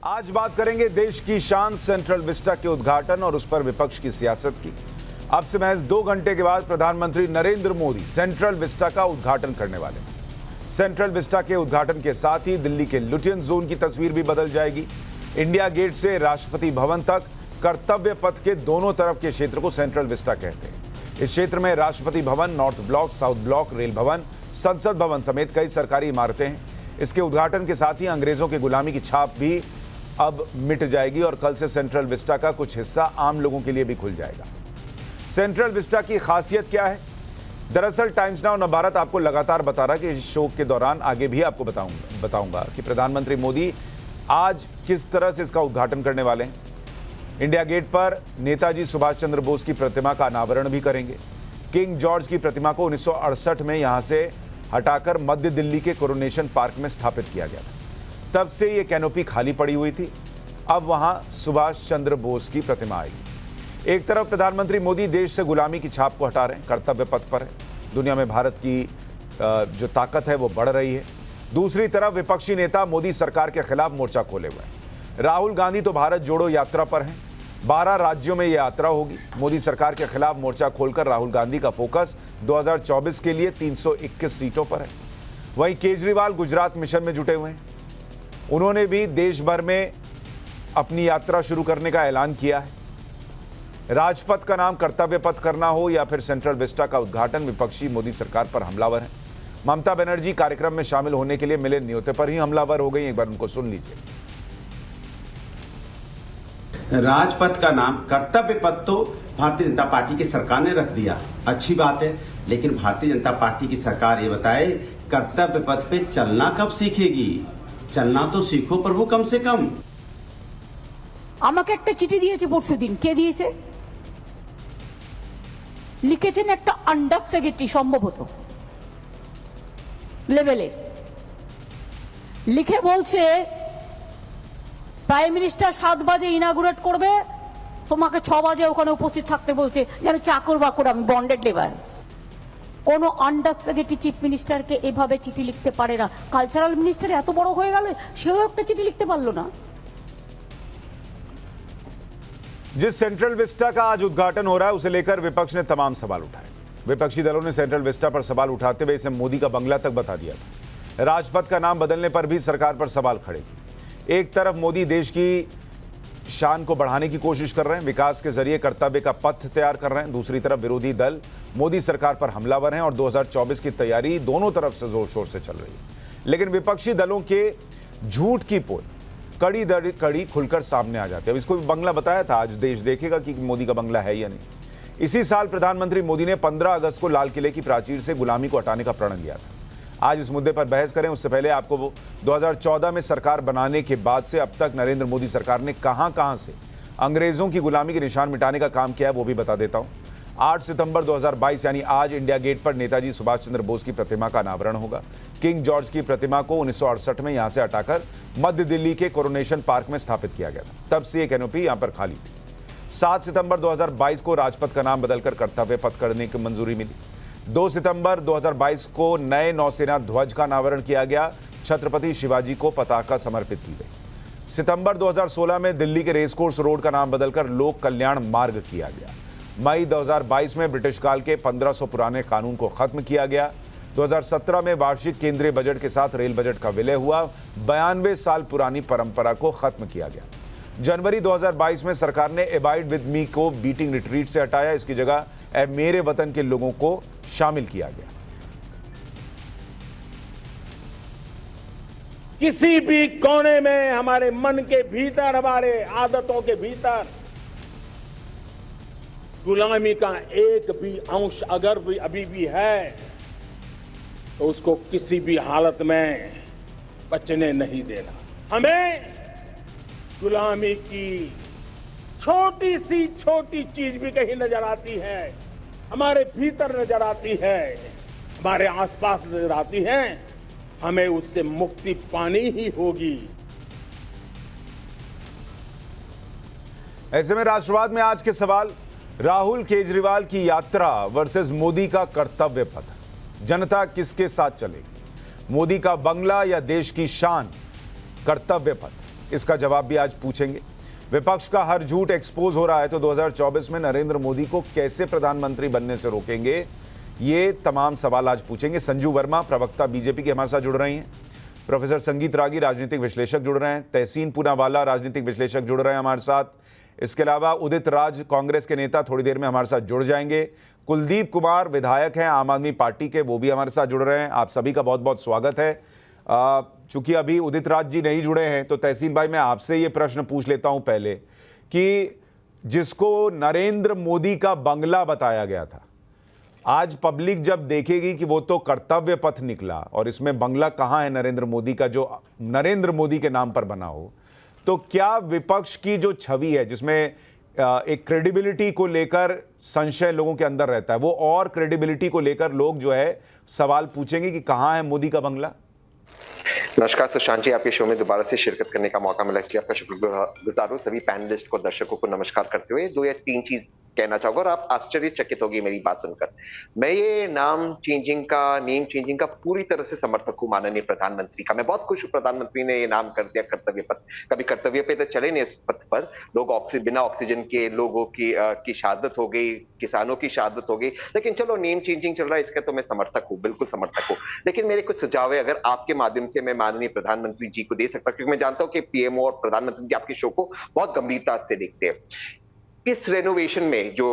आज बात करेंगे देश की शान सेंट्रल विस्टा के उद्घाटन और उस पर विपक्ष की सियासत की। अब से महज 2 घंटे के बाद प्रधानमंत्री नरेंद्र मोदी सेंट्रल विस्टा का उद्घाटन करने वाले हैं। सेंट्रल विस्टा के उद्घाटन के साथ ही दिल्ली के लुटियन जोन की तस्वीर भी बदल जाएगी। इंडिया गेट से राष्ट्रपति भवन तक कर्तव्य पथ के दोनों तरफ के क्षेत्र को सेंट्रल विस्टा कहते हैं। इस क्षेत्र में Rashtrapati Bhavan, north block, south block, rail भवन, संसद भवन समेत कई सरकारी इमारतें हैं। इसके उद्घाटन के साथ ही अंग्रेजों की गुलामी की छाप भी अब मिट जाएगी और कल से सेंट्रल विस्टा का कुछ हिस्सा आम लोगों के लिए भी खुल जाएगा। सेंट्रल विस्टा की खासियत क्या है? दरअसल टाइम्स नाउ नवभारत आपको लगातार बता रहा है कि इस शो के दौरान आगे भी आपको बताऊंगा कि प्रधानमंत्री मोदी आज किस तरह से इसका उद्घाटन करने वाले हैं। इंडिया गेट पर नेताजी सुभाष चंद्र बोस की प्रतिमा का अनावरण भी करेंगे। किंग जॉर्ज की प्रतिमा को 1968 में यहां से हटाकर मध्य दिल्ली के कोरोनेशन पार्क में स्थापित किया गया था। तब से ये कैनोपी खाली पड़ी हुई थी। अब वहां सुभाष चंद्र बोस की प्रतिमा आएगी। एक तरफ प्रधानमंत्री मोदी देश से गुलामी की छाप को हटा रहे हैं, कर्तव्य पथ पर है। दुनिया में भारत की जो ताकत है वो बढ़ रही है। दूसरी तरफ विपक्षी नेता मोदी सरकार के खिलाफ मोर्चा खोले हुए हैं। राहुल गांधी तो भारत जोड़ो यात्रा पर हैं। 12 राज्यों में यह यात्रा होगी। मोदी सरकार के खिलाफ मोर्चा खोलकर राहुल गांधी का फोकस 2024 के लिए 321 सीटों पर है। वहीं केजरीवाल गुजरात मिशन में जुटे हुए हैं। उन्होंने भी देश भर में अपनी यात्रा शुरू करने का ऐलान किया है। राजपथ का नाम कर्तव्य पथ करना हो या फिर सेंट्रल विस्टा का उद्घाटन, विपक्षी मोदी सरकार पर हमलावर है। ममता बनर्जी कार्यक्रम में शामिल होने के लिए मिले न्योते पर ही हमलावर हो गई। एक बार उनको सुन लीजिए। राजपथ का नाम कर्तव्य पथ तो भारतीय जनता पार्टी की सरकार ने रख दिया, अच्छी बात है, लेकिन भारतीय जनता पार्टी की सरकार ये बताए कर्तव्य पथ पे चलना कब सीखेगी? चलना तो सीखो प्रभु कम से कम। আমাকে একটা চিঠি দিয়েছে পরশুদিন। কে দিয়েছে? লিখেছেন একটা আন্ডার সেক্রেটারি সম্ভবত লেভেলে। লিখে বলছে প্রাইম মিনিস্টার 7 বাজে ইনাগুরেট করবে, তোমাকে 6 বাজে ওখানে উপস্থিত থাকতে বলছে, যেন চাকর বাকর আমি বন্ডেড লেবার। কোনো আন্ডার সেক্রেটারি চিফ মিনিস্টারকে এভাবে চিঠি লিখতে পারে না। কালচারাল মিনিস্টার এত বড় হয়ে গেল, সেও একটা চিঠি লিখতে পারলো না। जिस सेंट्रल विस्टा का आज उद्घाटन हो रहा है उसे लेकर विपक्ष ने तमाम सवाल उठाए। विपक्षी दलों ने सेंट्रल विस्टा पर सवाल उठाते हुए इसे मोदी का बंगला तक बता दिया था। राजपथ का नाम बदलने पर भी सरकार पर सवाल खड़े किए। एक तरफ मोदी देश की शान को बढ़ाने की कोशिश कर रहे हैं, विकास के जरिए कर्तव्य का पथ तैयार कर रहे हैं। दूसरी तरफ विरोधी दल मोदी सरकार पर हमलावर हैं और 2024 की तैयारी दोनों तरफ से जोर शोर से चल रही है। लेकिन विपक्षी दलों के झूठ की पोल कड़ी दर कड़ी खुलकर सामने आ जाती है। अब इसको भी बंगला बताया था, आज देश देखेगा कि मोदी का बंगला है या नहीं। इसी साल प्रधानमंत्री मोदी ने 15 अगस्त को लाल किले की प्राचीर से गुलामी को हटाने का प्रण लिया था। आज इस मुद्दे पर बहस करें उससे पहले आपको 2014 में सरकार बनाने के बाद से अब तक नरेंद्र मोदी सरकार ने कहां से अंग्रेजों की गुलामी के निशान मिटाने का काम किया है वो भी बता देता हूं। 8 सितंबर 2022 यानी आज इंडिया गेट पर नेताजी सुभाष चंद्र बोस की प्रतिमा का अनावरण होगा। किंग जॉर्ज की प्रतिमा को 1968 में यहां से हटाकर मध्य दिल्ली के कोरोनेशन पार्क में स्थापित किया गया था। तब से यह कैनोपी यहां पर खाली थी। 7 सितंबर 2022 को राजपथ का नाम बदलकर कर्तव्य पथ करने की मंजूरी मिली। 2 सितंबर 2022 को नए नौसेना ध्वज का अनावरण किया गया। छत्रपति शिवाजी को पताका समर्पित की गई। सितंबर 2016 में दिल्ली के रेसकोर्स रोड का नाम बदलकर लोक कल्याण मार्ग किया गया। मई 2022 में ब्रिटिश काल के 1500 पुराने कानून को खत्म किया गया। 2017 में वार्षिक केंद्रीय बजट के साथ रेल बजट का विलय हुआ। 92 साल पुरानी परंपरा को खत्म किया गया। जनवरी 2022 में सरकार ने अबाइड विद मी को बीटिंग रिट्रीट से हटाया। इसकी जगह ए मेरे वतन के लोगों को शामिल किया गया। किसी भी कोने में हमारे मन के भीतर, हमारे आदतों के भीतर गुलामी का एक भी अंश अगर भी अभी भी है तो उसको किसी भी हालत में बचने नहीं देना। हमें गुलामी की छोटी सी छोटी चीज भी कहीं नजर आती है, हमारे भीतर नजर आती है, हमारे आसपास नजर आती है, हमें उससे मुक्ति पानी ही होगी। ऐसे में राष्ट्रवाद में आज के सवाल, राहुल केजरीवाल की यात्रा वर्सेस मोदी का कर्तव्य पथ, जनता किसके साथ चलेगी? मोदी का बंगला या देश की शान? कर्तव्य पथ, इसका जवाब भी आज पूछेंगे। विपक्ष का हर झूठ एक्सपोज हो रहा है, तो 2024 में नरेंद्र मोदी को कैसे प्रधानमंत्री बनने से रोकेंगे, ये तमाम सवाल आज पूछेंगे। संजू वर्मा, प्रवक्ता बीजेपी के, हमारे साथ जुड़ रही हैं। प्रोफेसर संगीत रागी, राजनीतिक विश्लेषक, जुड़ रहे हैं। तहसीन पूनावाला, राजनीतिक विश्लेषक, जुड़ रहे हैं हमारे साथ। इसके अलावा उदित राज, कांग्रेस के नेता, थोड़ी देर में हमारे साथ जुड़ जाएंगे। कुलदीप कुमार, विधायक हैं आम आदमी पार्टी के, वो भी हमारे साथ जुड़ रहे हैं। आप सभी का बहुत बहुत स्वागत है। चूंकि अभी उदित राज जी नहीं जुड़े हैं, तो तहसीन भाई, मैं आपसे ये प्रश्न पूछ लेता हूं पहले कि जिसको नरेंद्र मोदी का बंगला बताया गया था, आज पब्लिक जब देखेगी कि वो तो कर्तव्य पथ निकला और इसमें बंगला कहाँ है नरेंद्र मोदी का, जो नरेंद्र मोदी के नाम पर बना हो, तो क्या विपक्ष की जो छवि है, जिसमें एक क्रेडिबिलिटी को लेकर संशय लोगों के अंदर रहता है, वो और क्रेडिबिलिटी को लेकर लोग जो है सवाल पूछेंगे कि कहाँ है मोदी का बंगला? नमस्कार सुशांत जी, आपके शो में दोबारा से शिरकत करने का मौका मिला, इसलिए आपका शुक्रगुजार हूं। सभी पैनलिस्ट को, दर्शकों को नमस्कार करते हुए 2 या 3 चीज कहना चाहूंगा और आप आश्चर्यचकित होगी मेरी बात सुनकर। मैं ये नेम चेंजिंग का पूरी तरह से समर्थक हूं माननीय प्रधानमंत्री का। मैं बहुत खुश हूं प्रधानमंत्री ने ये नाम कर दिया कर्तव्य पथ। कभी कर्तव्य पे तो चले नहीं इस पथ पर, लोग बिना ऑक्सीजन के लोगों की शहादत हो गई, किसानों की शहादत हो गई, लेकिन चलो नेम चेंजिंग चल रहा है, इसका तो मैं समर्थक हूँ, बिल्कुल समर्थक हूँ। लेकिन मेरे कुछ सुझाव है, अगर आपके माध्यम से मैं माननीय प्रधानमंत्री जी को दे सकता, क्योंकि मैं जानता हूँ कि पीएमओ और प्रधानमंत्री जी आपके शो को बहुत गंभीरता से देखते हैं। इस रेनोवेशन में जो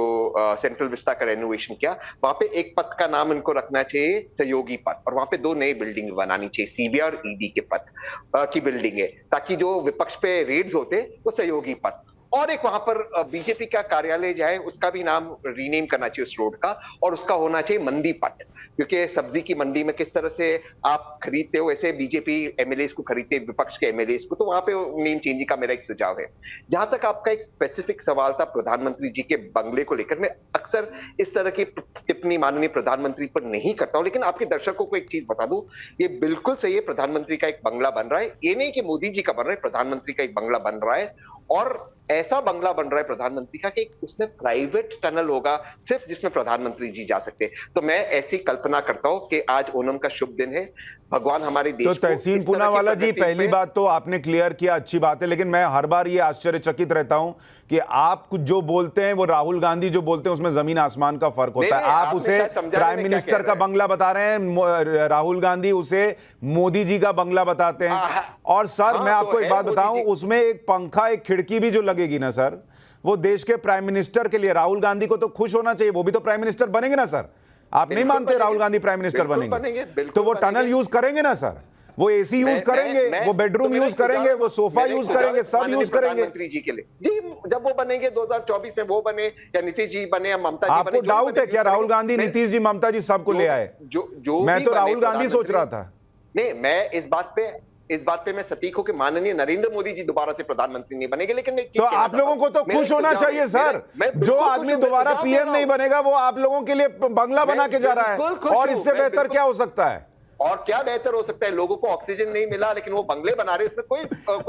सेंट्रल विस्टा का रेनोवेशन किया, वहां पे एक पथ का नाम इनको रखना चाहिए सहयोगी पथ, और वहां पे 2 नई बिल्डिंग बनानी चाहिए, सीबीआई और ईडी के पथ की बिल्डिंग है, ताकि जो विपक्ष पे रेड्स होते वो सहयोगी पथ। और एक वहां पर बीजेपी का कार्यालय जो है उसका भी नाम रीनेम करना चाहिए उस रोड का, और उसका होना चाहिए मंडी पट, क्योंकि सब्जी की मंडी में किस तरह से आप खरीदते हो, ऐसे बीजेपी एमएलएस को खरीदते हैं, विपक्ष के एमएलएस को, तो वहां पे नेम चेंजिंग का मेरा एक सुझाव है। जहां तक आपका एक स्पेसिफिक सवाल था प्रधानमंत्री जी के बंगले को लेकर, मैं अक्सर इस तरह की टिप्पणी माननीय प्रधानमंत्री पर नहीं करता हूं, लेकिन आपके दर्शकों को एक चीज बता दूं, ये बिल्कुल सही है, प्रधानमंत्री का एक बंगला बन रहा है। ये नहीं कि मोदी जी का बन रहा है, प्रधानमंत्री का एक बंगला बन रहा है, और ऐसा बंगला बन रहा है प्रधानमंत्री का कि उसमें प्राइवेट टनल होगा सिर्फ, जिसमें प्रधानमंत्री जी जा सकते हैं। तो मैं ऐसी कल्पना करता हूं कि आज ओणम का शुभ दिन है, भगवान हमारे देश तो तहसीन पूनावाला जी, पहली बात तो आपने क्लियर किया, अच्छी बात है, लेकिन मैं हर बार ये आश्चर्यचकित रहता हूं कि आप कुछ जो बोलते हैं, वो राहुल गांधी जो बोलते हैं उसमें जमीन आसमान का फर्क होता है। आप उसे प्राइम मिनिस्टर का बंगला बता रहे हैं, राहुल गांधी उसे मोदी जी का बंगला बताते हैं। और सर, मैं आपको एक बात बताऊं, उसमें एक पंखा, एक खिड़की भी जो लगेगी ना सर, वो देश के प्राइम मिनिस्टर के लिए, राहुल गांधी को तो खुश होना चाहिए, वो भी तो प्राइम मिनिस्टर बनेंगे ना सर। आप नहीं मानते राहुल गांधी प्राइम मिनिस्टर बनेंगे? तो वो टनल यूज करेंगे ना सर, वो एसी यूज करेंगे, वो बेडरूम यूज करेंगे, वो सोफा यूज करेंगे, सब यूज करेंगे प्रधानमंत्री जी के लिए। जी, जब वो बनेंगे 2024 में, वो बने या नीतीश जी बने या ममता जी बने, आपको डाउट है क्या राहुल गांधी, नीतीश जी, ममता जी सबको ले आए? मैं तो राहुल गांधी सोच रहा था। नहीं, मैं इस बात पे मैं सटीक हूं कि माननीय नरेंद्र मोदी जी दोबारा से प्रधानमंत्री नहीं बनेंगे, लेकिन तो आप लोगों को तो खुश होना चाहिए सर। जो आदमी दोबारा पीएम नहीं बनेगा वो आप लोगों के लिए बंगला बना के जा रहा है, और इससे बेहतर क्या हो सकता है? और क्या बेहतर हो सकता है? लोगों को ऑक्सीजन नहीं मिला, लेकिन वो बंगले बना रहे, उसमें कोई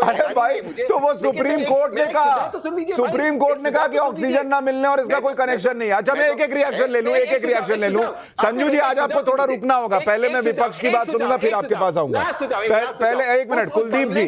अरे भाई, तो वो सुप्रीम कोर्ट ने कहा कि ऑक्सीजन ना मिलने और इसका कोई कनेक्शन नहीं है। अच्छा, मैं एक एक रिएक्शन ले लूं। संजू जी, आज आपको थोड़ा रुकना होगा, पहले मैं विपक्ष की बात सुनूंगा, फिर आपके पास आऊंगा। पहले 1 मिनट, कुलदीप जी।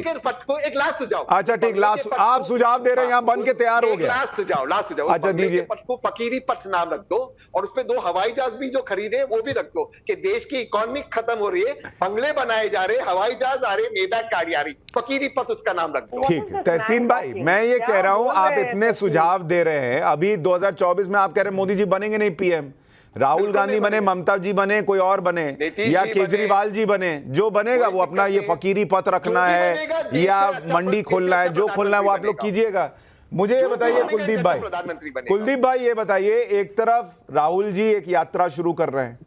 अच्छा ठीक, लास्ट आप सुझाव दे रहे हैं, यहाँ बन के तैयार हो गया। लास्ट सुझाव, अच्छा दीजिए। पथ को फकीरी पथ नाम रख दो, और उसपे 2 हवाई जहाज भी जो खरीदे वो भी रख दो, कि देश की इकोनॉमी खत्म हो रही है, बंगले बनाए जा रहे, हवाई जहाज आ रहे, मेdak आ रही, फकीरी पथ उसका नाम रख दो। ठीक है तहसीन भाई, मैं ये कह रहा हूं, आप इतने सुझाव दे रहे हैं, अभी 2024 में आप कह रहे हैं मोदी जी बनेंगे नहीं पीएम, राहुल गांधी बने, ममता जी बने, कोई और बने, या केजरीवाल जी बने, जो बनेगा वो अपना ये फकीरी पथ रखना है या मंडी खोलना है, जो खोलना है वो आप लोग कीजिएगा। मुझे ये बताइए कुलदीप भाई, ये बताइए, एक तरफ राहुल जी एक यात्रा शुरू कर रहे हैं,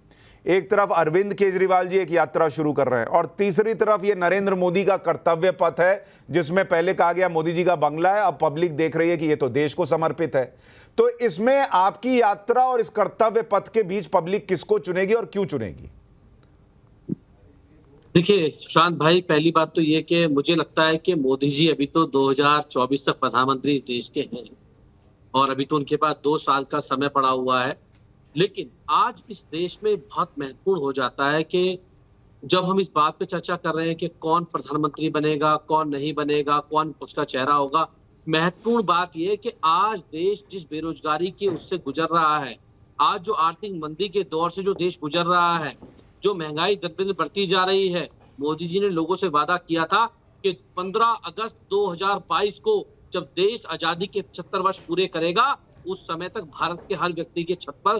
एक तरफ अरविंद केजरीवाल जी एक यात्रा शुरू कर रहे हैं, और तीसरी तरफ ये नरेंद्र मोदी का कर्तव्य पथ है, जिसमें पहले कहा गया मोदी जी का बंगला है, अब पब्लिक देख रही है कि ये तो देश को समर्पित है। तो इसमें आपकी यात्रा और इस कर्तव्य पथ के बीच पब्लिक किसको चुनेगी और क्यों चुनेगी? देखिए सुशांत भाई, पहली बात तो ये कि मुझे लगता है कि मोदी जी अभी तो 2024 तक प्रधानमंत्री देश के हैं, और अभी तो उनके पास 2 साल का समय पड़ा हुआ है। लेकिन आज इस देश में बहुत महत्वपूर्ण हो जाता है कि जब हम इस बात पे चर्चा कर रहे हैं कि कौन प्रधानमंत्री बनेगा, कौन नहीं बनेगा, कौन उसका चेहरा होगा, महत्वपूर्ण बात यह है कि आज देश जिस बेरोजगारी के उससे गुजर रहा है, आज जो आर्थिक मंदी के दौर से जो देश गुजर रहा है, जो महंगाई दिन बढ़ती जा रही है, मोदी जी ने लोगों से वादा किया था कि 15 अगस्त 2022 को जब देश आजादी के 75 वर्ष पूरे करेगा, उस समय तक भारत के हर व्यक्ति के छत पर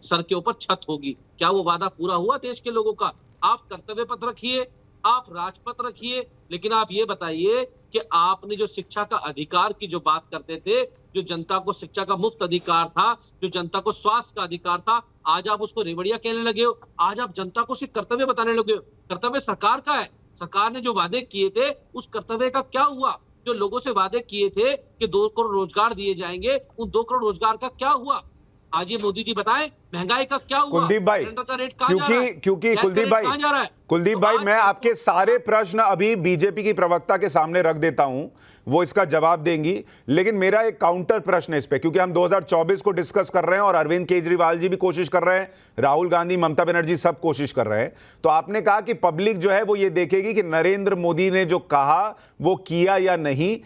सर के ऊपर छत होगी। क्या वो वादा पूरा हुआ देश के लोगों का? आप कर्तव्य पथ रखिए, आप राजपथ रखिए, लेकिन आप ये बताइए कि आपने जो शिक्षा का अधिकार की जो बात करते थे, जो जनता को शिक्षा का मुफ्त अधिकार था, जो जनता को स्वास्थ्य का अधिकार था, आज आप उसको रेवड़िया कहने लगे हो। आज आप जनता को सिर्फ कर्तव्य बताने लगे हो। कर्तव्य सरकार का है। सरकार ने जो वादे किए थे उस कर्तव्य का क्या हुआ? जो लोगों से वादे किए थे कि 2 करोड़ रोजगार दिए जाएंगे, उन 2 करोड़ रोजगार का क्या हुआ? आज ये मोदी जी बताएं, महंगाई का क्या हुआ? कुलदीप भाई, सिलेंडर का रेट कहां जा रहा है? क्योंकि गैस का कुलदीप रेट भाई, कहां जा रहा है? कुलदीप तो भाई, आज मैं आपके सारे प्रश्न अभी बीजेपी की प्रवक्ता के सामने रख देता हूं, वो इसका जवाब देंगी, लेकिन मेरा एक काउंटर प्रश्न है इस पे, क्योंकि हम 2024 को डिस्कस कर रहे हैं और अरविंद केजरीवाल जी भी कोशिश कर रहे हैं, राहुल गांधी, ममता बनर्जी सब कोशिश कर रहे हैं। तो आपने कहा कि पब्लिक जो है वो ये देखेगी कि नरेंद्र मोदी ने जो कहा वो किया या नहीं।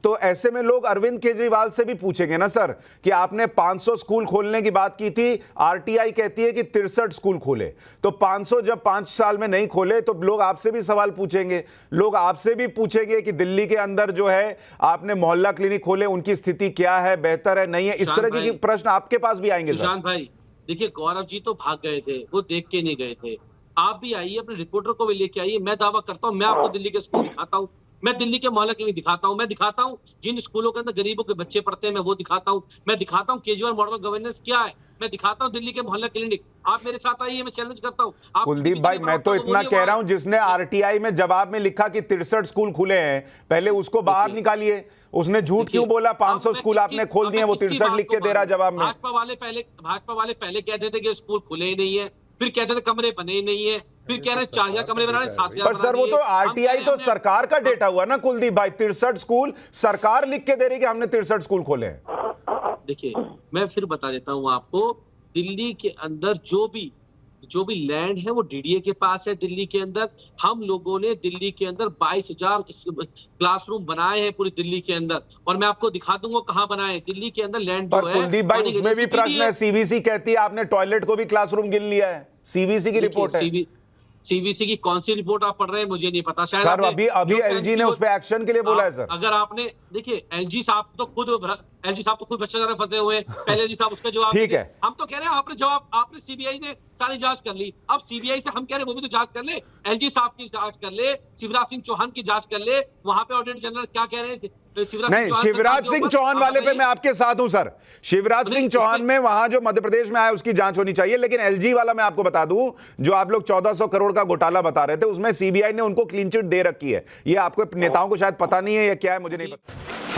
तो ऐसे में लोग अरविंद केजरीवाल से भी पूछेंगे ना सर कि आपने 500 स्कूल खोलने की बात की थी, आरटीआई कहती है कि 63 स्कूल खोले, तो 500 जब 5 साल में नहीं खोले तो लोग आपसे भी सवाल पूछेंगे। लोग आपसे भी पूछेंगे कि दिल्ली के अंदर जो है आपने मोहल्ला क्लिनिक खोले, उनकी स्थिति क्या है, बेहतर है, नहीं है, इस तरह के प्रश्न आपके पास भी आएंगे। सुशांत भाई, देखिए गौरव जी तो भाग गए थे, वो देख के नहीं गए थे। आप भी आइए, अपने रिपोर्टर को भी लेके आइए। मैं दावा करता हूं, मैं आपको दिल्ली के स्कूल दिखाता हूं, मैं दिल्ली के मोहल्ला क्लिनिक दिखाता हूं, मैं दिखाता हूं जिन स्कूलों के अंदर गरीबों के बच्चे पढ़ते हैं, मैं वो दिखाता हूं, मैं दिखाता हूं केजरीवाल मॉडल गवर्नेंस क्या है, मैं दिखाता हूं दिल्ली के मोहल्ला क्लिनिक। आप मेरे साथ आइए, मैं चैलेंज करता हूं। कुलदीप भाई, मैं तो इतना कह रहा हूं, जिसने आरटीआई में जवाब में लिखा कि 63 स्कूल खुले हैं, पहले उसको बाहर निकालिए। उसने झूठ क्यों बोला? 500 स्कूल आपने खोल दिए, वो 63 लिख के दे रहा जवाब में। भाजपा वाले पहले कहते थे कि स्कूल खुले ही नहीं है, फिर कहते थे कमरे बने ही नहीं है, फिर कह रहे 4000 कमरे बना रहे, 7000। पर सर वो तो आरटीआई तो सरकार का डेटा हुआ ना कुलदीप भाई। 63 स्कूल सरकार लिख के दे रही कि हमने 63 स्कूल खोले हैं। देखिए, मैं फिर बता देता हूं आपको, दिल्ली के अंदर जो भी लैंड है वो डीडीए के पास है। दिल्ली के अंदर हम लोगों ने दिल्ली के अंदर 22,000 क्लासरूम बनाए हैं पूरी दिल्ली के अंदर, और मैं आपको दिखा दूंगा कहां बनाए। दिल्ली के अंदर लैंड जो है, कुलदीप भाई उसमें भी प्रश्न है। सीवीसी कहती है आपने टॉयलेट को भी क्लासरूम गिन लिया है, सीवीसी की रिपोर्ट है। सीवीसी की कौन सी रिपोर्ट आप पढ़ रहे हैं मुझे नहीं पता। शायद सर अभी एलजी ने उस पे एक्शन के लिए बोला है सर। अगर आपने देखिए, एलजी साहब तो खुद भ्रष्टाचार में फंसे हुए हैं। पहले एलजी साहब उसका जवाब ठीक है। हम तो कह रहे हैं आपने सीबीआई ने सारी जांच कर ली, अब सीबीआई से हम कह रहे हैं वो भी तो जांच कर ले, एलजी साहब की जांच कर ले, शिवराज सिंह चौहान की जांच कर ले। वहां पे ऑडिटर जनरल क्या कह रहे हैं? नहीं, शिवराज सिंह चौहान वाले पे मैं आपके साथ हूं सर। शिवराज सिंह चौहान में वहां जो मध्य प्रदेश में आया उसकी जांच होनी चाहिए, लेकिन एलजी वाला मैं आपको बता दूं, जो आप लोग 1400 करोड़ का घोटाला बता रहे थे, उसमें सीबीआई ने उनको क्लीन चिट दे रखी है। ये आपको नेताओं को शायद पता नहीं है या क्या है, मुझे नहीं पता।